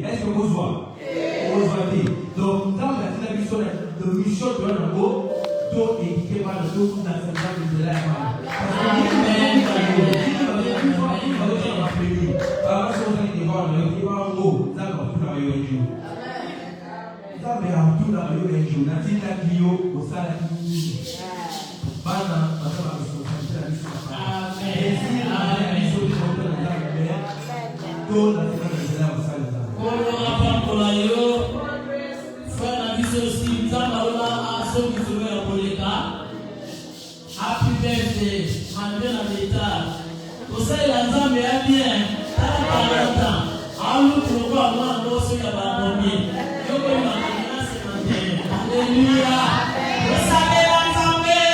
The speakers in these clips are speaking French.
Est-ce que vous voyez? Donc, dans la télévision de mission de l'Ango, tout est équipé par le tout dans cette table de la main. Happy birthday, Manuel Abeta. Vous savez, la femme est bien. Alléluia. Vous savez, la femme est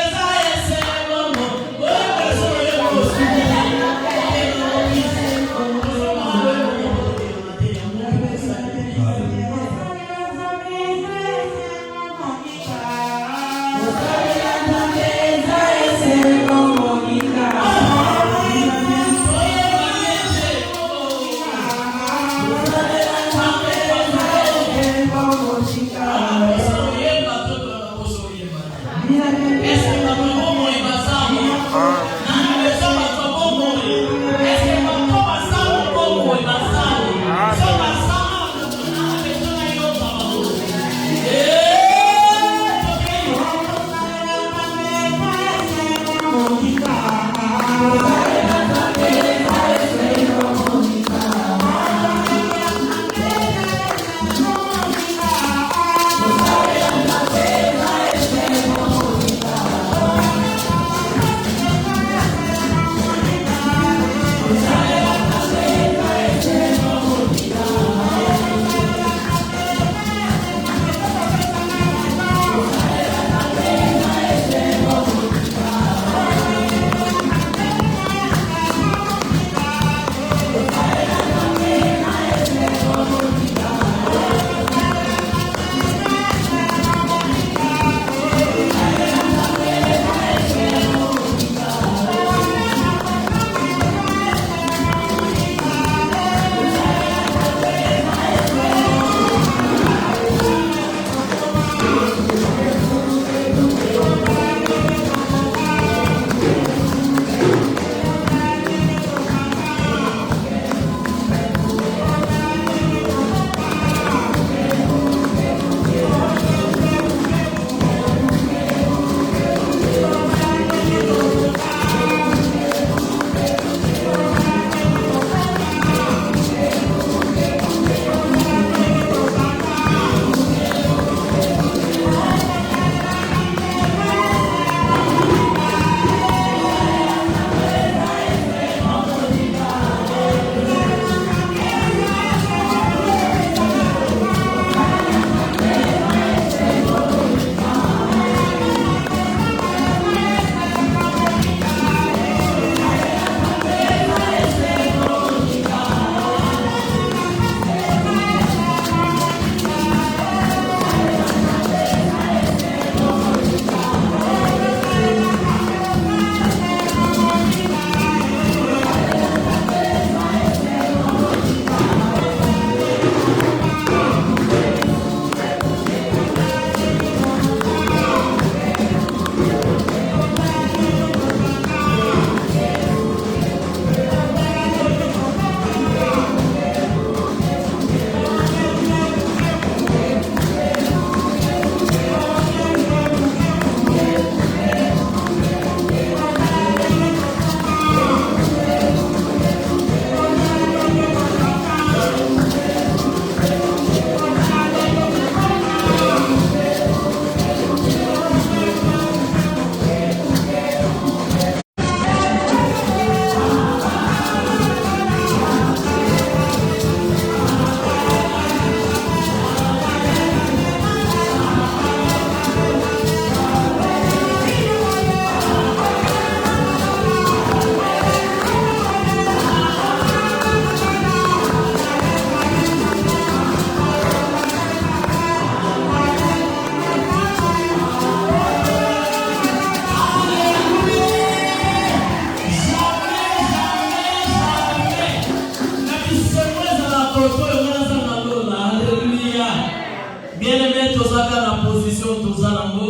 Tozalango,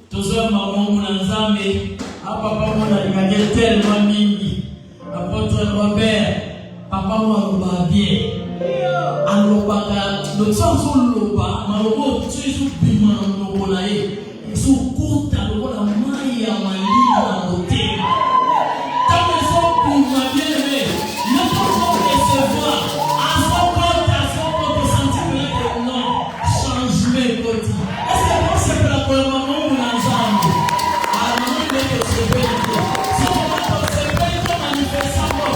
Toza Maman Mounanzame, Papa Mounanzame, tellement mingi, Apôtre Robert, Papa Mounanzame bien. Alors, le sens où l'on va, malheureusement, tu es sous Bima, on a eu, sous Kouta, on a Maya, Maya, on a été. Quand les gens Bima bien aimés, ne pouvons recevoir à son compte, sentir que non, changement côté. Est-ce que c'est pour la première maman ou l'ensemble? Alors, nous devons se bénir. Si on va se bénir, manifestement.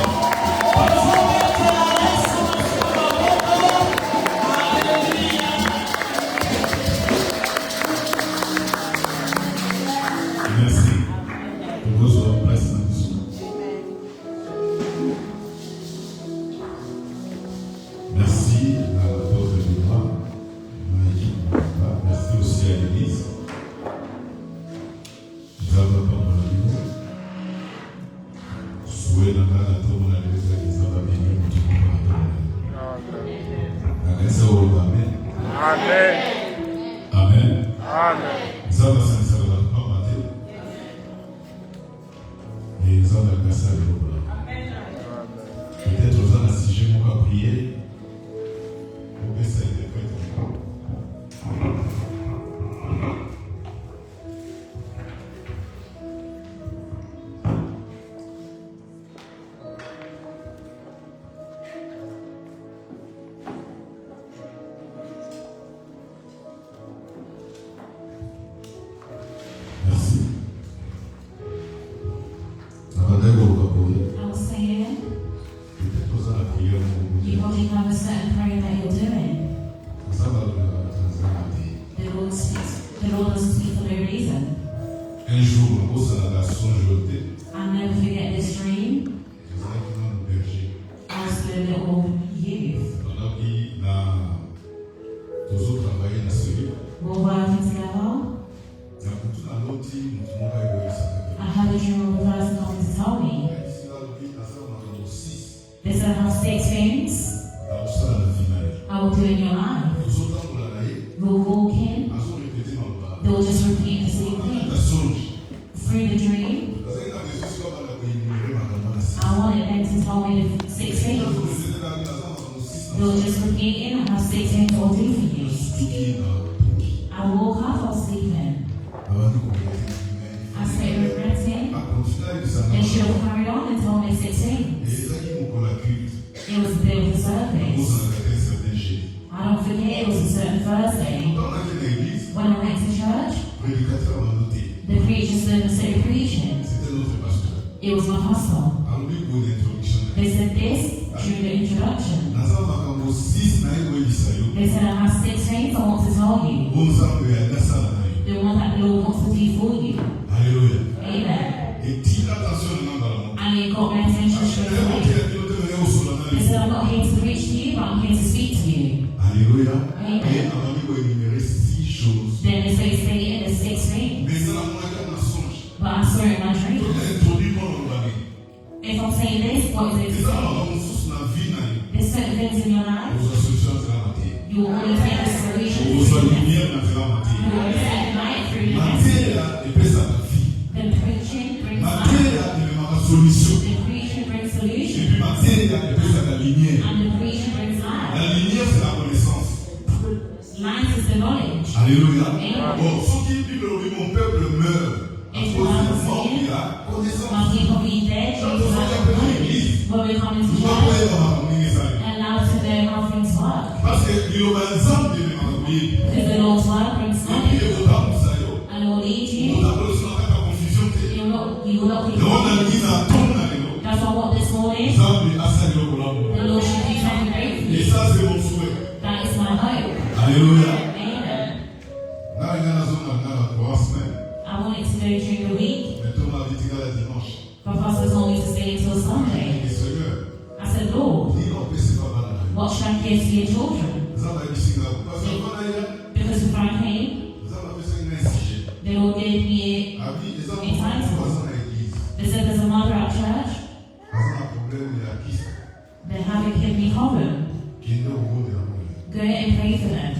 Go and pray for them.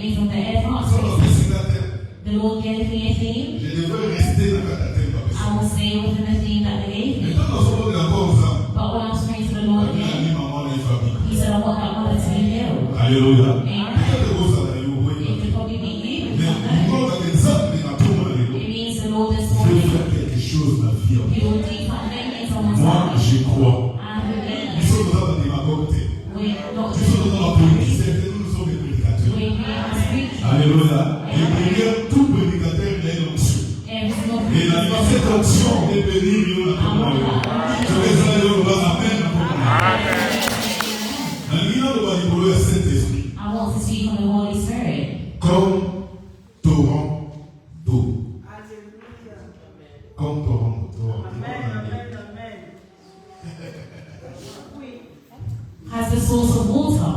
enemies of the advance. The Lord gave me a theme. Je devrais rester dans la thème. I will stay within the theme that they gave me. But when I was praying to the Lord again, He said, I want that mother to be healed. Alléluia. Amen. It could probably be you. It means the Lord is for you. He will do something in someone's Moi, life. je crois. I believe. Nous sommes dans la démagogie. We're not Nous just sommes dans la politique. Nous sommes des prédicateurs. we're here as preachers. Alléluia. Et derrière tout prédicateur, il y a une onction. Every single Et la preacher. cette onction est bénie. Je vais aller au bas. Amen. I want to speak on the Holy Spirit. Comme torrent d'eau. Comme torrent d'eau. As the source of water.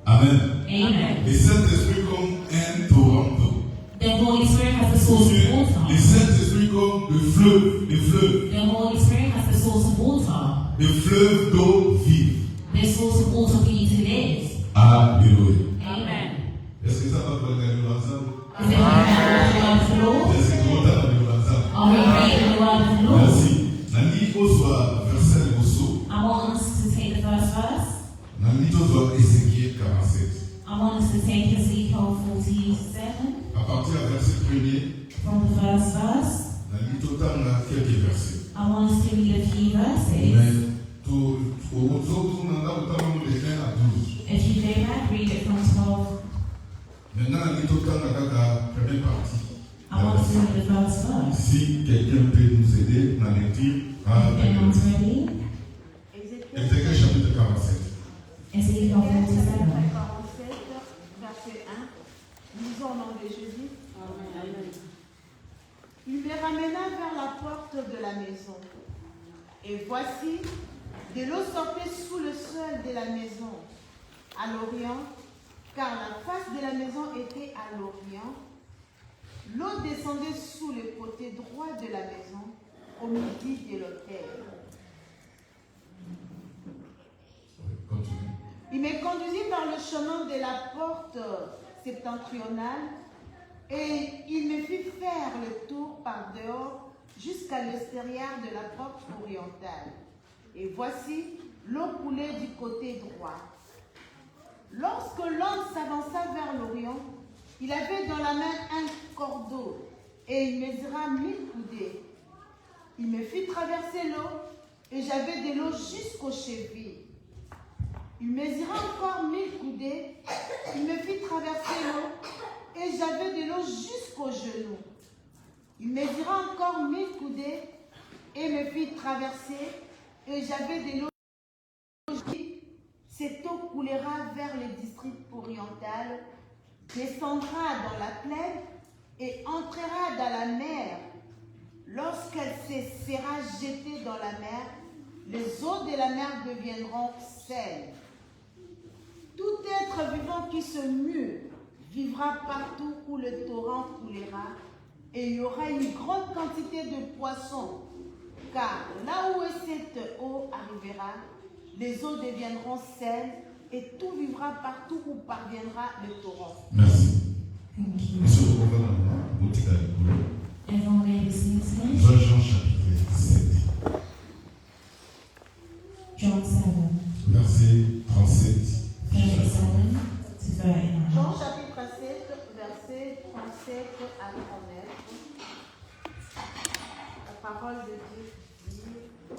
Amen. Amen. Le Saint-Esprit comme un torrent d'eau. The Holy Spirit has the source of Le water. Saint-Esprit comme le fleuve. Le fleuve. The Holy Spirit has the source of water. Le fleuve d'eau vive. The source of water for you to live. Alléluia. Amen. Est-ce que ça va pour aller ensemble? Is it the word of the Lord? Est-ce que tu vas aller ensemble? Are we reading the word of the Lord? Merci. Nani oswa verset mosso. I want us to take the first verse. Nani oswa Ézéchiel 47. I want us to take Ezekiel 47 À partir du verset 1er, from the first verse. nani totanga quelques versets. I want us to read a few verses. Mais tout nanda utama de 1 à 12. If you go back, read it from 12. Maintenant nani totanga kaka première partie. I want us to read the first verse. Si quelqu'un peut nous aider dans les tirs, Everyone's ready? Ézéchiel chapitre 47. Ezekiel 47. 47, verset 1. Lisons au nom de Jésus. Amen. Il me ramena vers la porte de la maison. Et voici, de l'eau sortait sous le sol de la maison, à l'orient, car la face de la maison était à l'orient. L'eau descendait sous le côté droit de la maison, au midi de l'autel. Continue. Il me conduisit par le chemin de la porte septentrionale et il me fit faire le tour par dehors jusqu'à l'extérieur de la porte orientale. Et voici, l'eau coulait du côté droit. Lorsque l'homme s'avança vers l'orient, il avait dans la main un cordeau et il mesura 1000 coudées. Il me fit traverser l'eau et j'avais de l'eau jusqu'aux chevilles. Il mesura encore 1000 coudées, il me fit traverser l'eau et j'avais de l'eau jusqu'aux genoux. Il mesura encore 1000 coudées et me fit traverser et j'avais de l'eau. Cette eau coulera vers le district oriental, descendra dans la plaine et entrera dans la mer. Lorsqu'elle se sera jetée dans la mer, les eaux de la mer deviendront sel. Tout être vivant qui se mue vivra partout où le torrent coulera, et il y aura une grande quantité de poissons, car là où cette eau arrivera, les eaux deviendront sel, et tout vivra partout où parviendra le torrent. Merci. Thank you. Monsieur le gouvernement, boutique à l'école. Everyone ready to see this? Jean chapitre 7, John 7, verset 37. 37 to 39. Jean chapitre 7, verset 37 à 39. La parole de Dieu dit: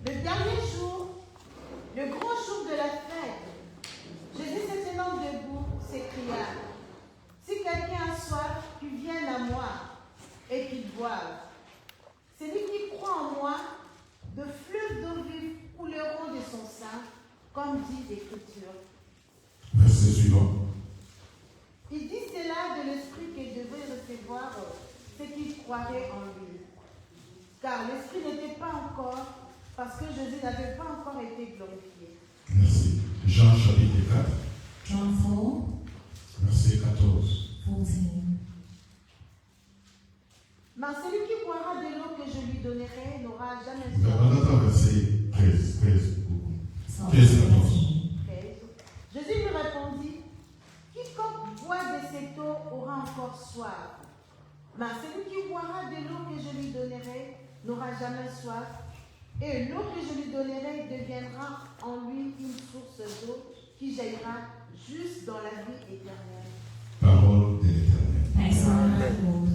le dernier jour, le grand jour de la fête, Jésus se tenant debout s'écria: si quelqu'un a soif, qu'il vienne à moi et qu'il boive. Celui qui croit en moi, de fleuves d'eau vive couleront de son sein, comme dit l'Écriture. Verset suivant. Il dit cela de l'Esprit qu'il devait recevoir ceux qui croiraient en lui. Car l'Esprit n'était pas encore, parce que Jésus n'avait pas encore été glorifié. Merci. Jean chapitre 4, John 4, verset 14. 14. Mais celui qui boira de l'eau que je lui donnerai n'aura jamais On soif. attend verset 13. 13 beaucoup. So, 13, 14. 13. Jésus lui répondit: boit de cette eau aura encore soif. Mais celui qui boira de l'eau que je lui donnerai n'aura jamais soif. Et l'eau que je lui donnerai deviendra en lui une source d'eau qui jaillira juste dans la vie éternelle. Parole de l'Éternel.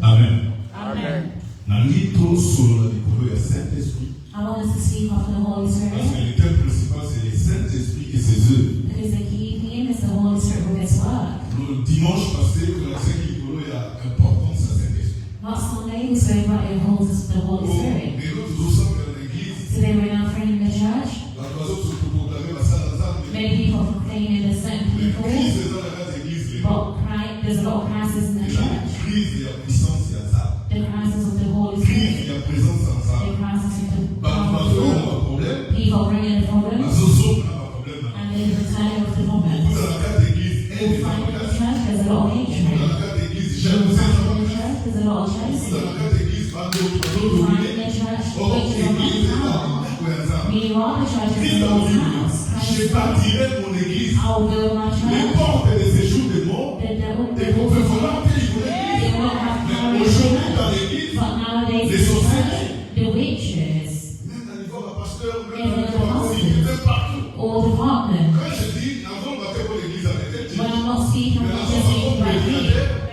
Amen. Amen. Nalito solo la likolo ya Saint-Esprit. I want us to speak of the Holy Parce Spirit. que le thème principal c'est le Saint-Esprit et ses œuvres. Because the key theme is the Holy Spirit with His work. Le dimanche passé, on a dit qu'il y a l'importance de Saint-Esprit. Last Sunday we spoke about the importance of the Holy Spirit. Mais l'autre jour, dans l'église, Today we're now praying in the church. la personne se proclamer la salle d'Azam. Many people proclaiming the certain people. L'église est dans la grande église. But there's a lot of crisis in the church. Crise, il y a puissance, il y a ça. The crisis of the Holy Crise, Spirit. il y a présence en ça. The crisis of the Parce qu'on a un problème. people bringing the problems. Parce qu'on a un problème. And there's the returning of the Beaucoup problems. dans la grande église, We find in the church there's a lot of dans hatred. la grande église, We j'aime find ça. in the church there's a lot of Beaucoup dans jealousy. la grande église, pas d'autres We find in dominés. the church Oh, which is on l'église est the là. power. Meanwhile, Meanwhile, the church is Christ the a Lord's dit, house. je Christ bâtirai mon église. I will build my Les church. portes des séjours des morts, The et qu'on peut vraiment payer pour l'église. They won't have Mais power in the aujourd'hui, dans church. l'église, But nowadays, les in the sorciers, church, the witches, même à niveau de pasteur, même Even à niveau the de pastors. même partout. all the department. Quand je dis, nous avons bâti pour l'église avec elle, je When dis, I'm not speaking, I'm not just speaking about me,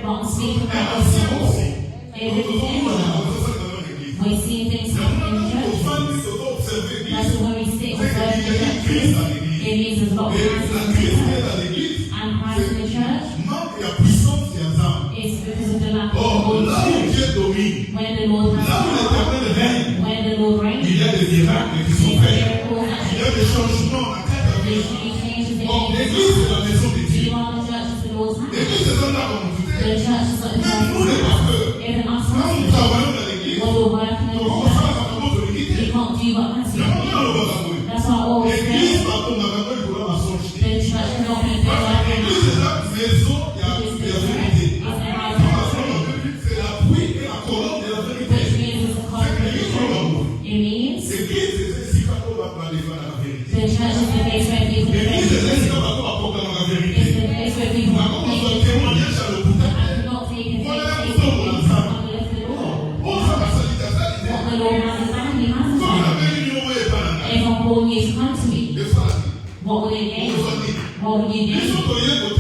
but I'm speaking et about ancien the aussi. everything everywhere. We're seeing things happening in churches. That's when we sit on Thursday churches. It means there's a lot of Christ in the church. And Christ in the church is because of the lack of the Holy Spirit. When the Lord has power, when the Lord reigns, there's miracles that there's changes in the you are the church is the Lord's house. The church is like the Lord's house. Even us pastors, when we're working in the church, we can't do what has to be done. That's why I always say, the church cannot be built like a house. Because the church is a house of truth, which means it's a concrete truth. It means the church is the place where people defend the truth. It's the place where people take the truth and not take and take things on the left of the Lord. What the Lord has designed, He has designed. If I'm calling you to come to me, what will it gain? What will you gain?